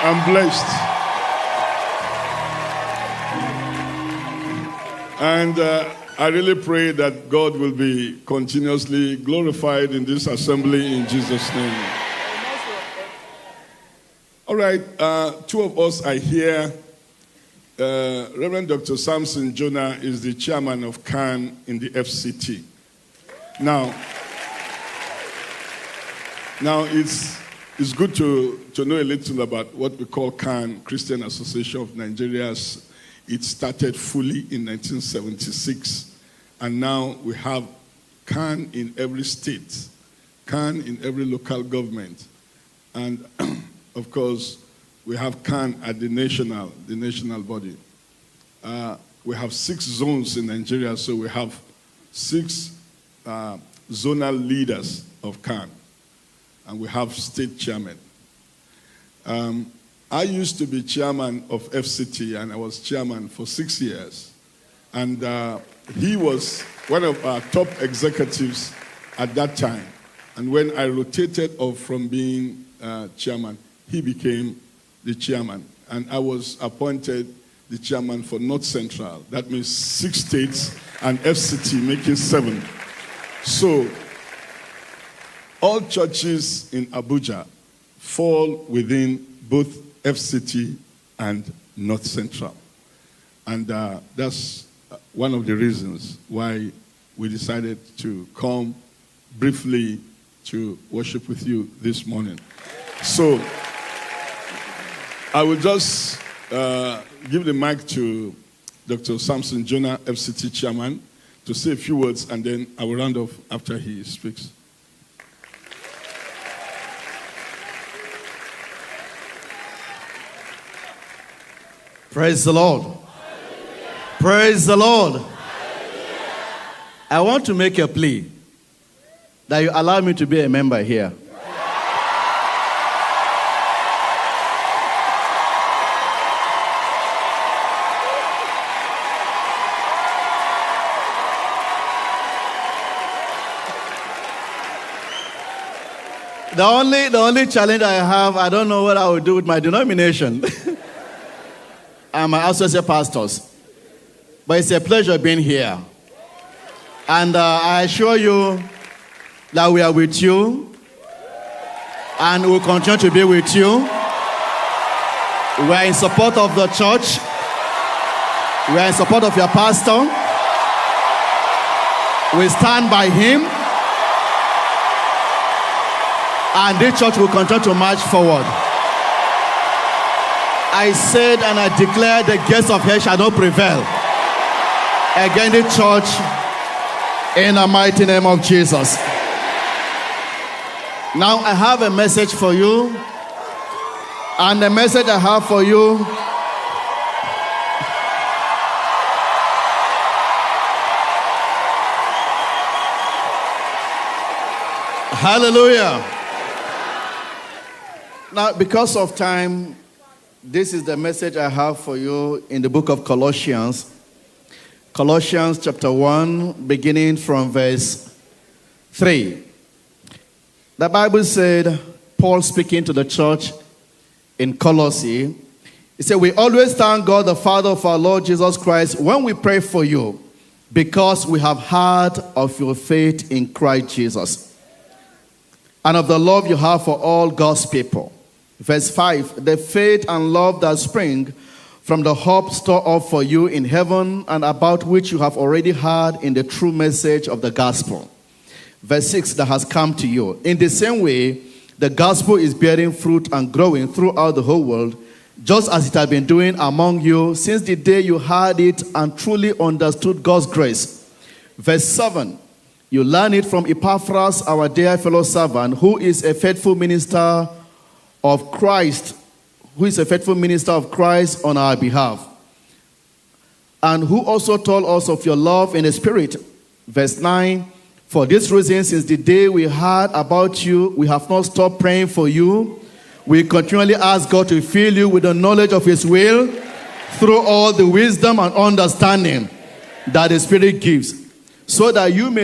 I'm blessed. And I really pray that God will be continuously glorified in this assembly in Jesus' name. All right, two of us are here. Reverend Dr. Samson Jonah is the chairman of CAN in the FCT. Now it's good to know a little about what we call CAN, Christian Association of Nigeria. It started fully in 1976, and now we have CAN in every state, CAN in every local government, and of course, we have CAN at the national body. We have 6 zones in Nigeria, so we have 6 zonal leaders of CAN, and we have state chairmen. I used to be chairman of FCT, and I was chairman for 6 years. And he was one of our top executives at that time. And when I rotated off from being chairman, he became the chairman. And I was appointed the chairman for North Central. That means 6 states and FCT, making 7. So all churches in Abuja fall within both FCT and North Central. And that's one of the reasons why we decided to come briefly to worship with you this morning. So I will just give the mic to Dr. Samson Jonah, FCT chairman, to say a few words, and then I will round off after he speaks. Praise the Lord. Hallelujah. Praise the Lord. Hallelujah. I want to make a plea that you allow me to be a member here. The only challenge I have, I don't know what I will do with my denomination. I'm an associate pastors. But it's a pleasure being here. And I assure you that we are with you. And we'll continue to be with you. We are in support of the church. We are in support of your pastor. We stand by him. And this church will continue to march forward. I said and I declare the gates of hell shall not prevail against the church in the mighty name of Jesus. Now I have a message for you. And the message I have for you hallelujah. Now, because of time, this is the message I have for you in the book of Colossians. Colossians chapter 1, beginning from verse 3. The Bible said, Paul speaking to the church in Colossae, he said, we always thank God the Father of our Lord Jesus Christ when we pray for you, because we have heard of your faith in Christ Jesus and of the love you have for all God's people. Verse 5, the faith and love that spring from the hope stored up for you in heaven, and about which you have already heard in the true message of the gospel. Verse 6, that has come to you. In the same way, the gospel is bearing fruit and growing throughout the whole world, just as it has been doing among you since the day you heard it and truly understood God's grace. Verse 7, you learn it from Epaphras, our dear fellow servant, who is a faithful minister of Christ, on our behalf, and who also told us of your love in the Spirit. Verse 9, for this reason, since the day we heard about you, we have not stopped praying for you. We continually ask God to fill you with the knowledge of his will through all the wisdom and understanding that the Spirit gives, so that you may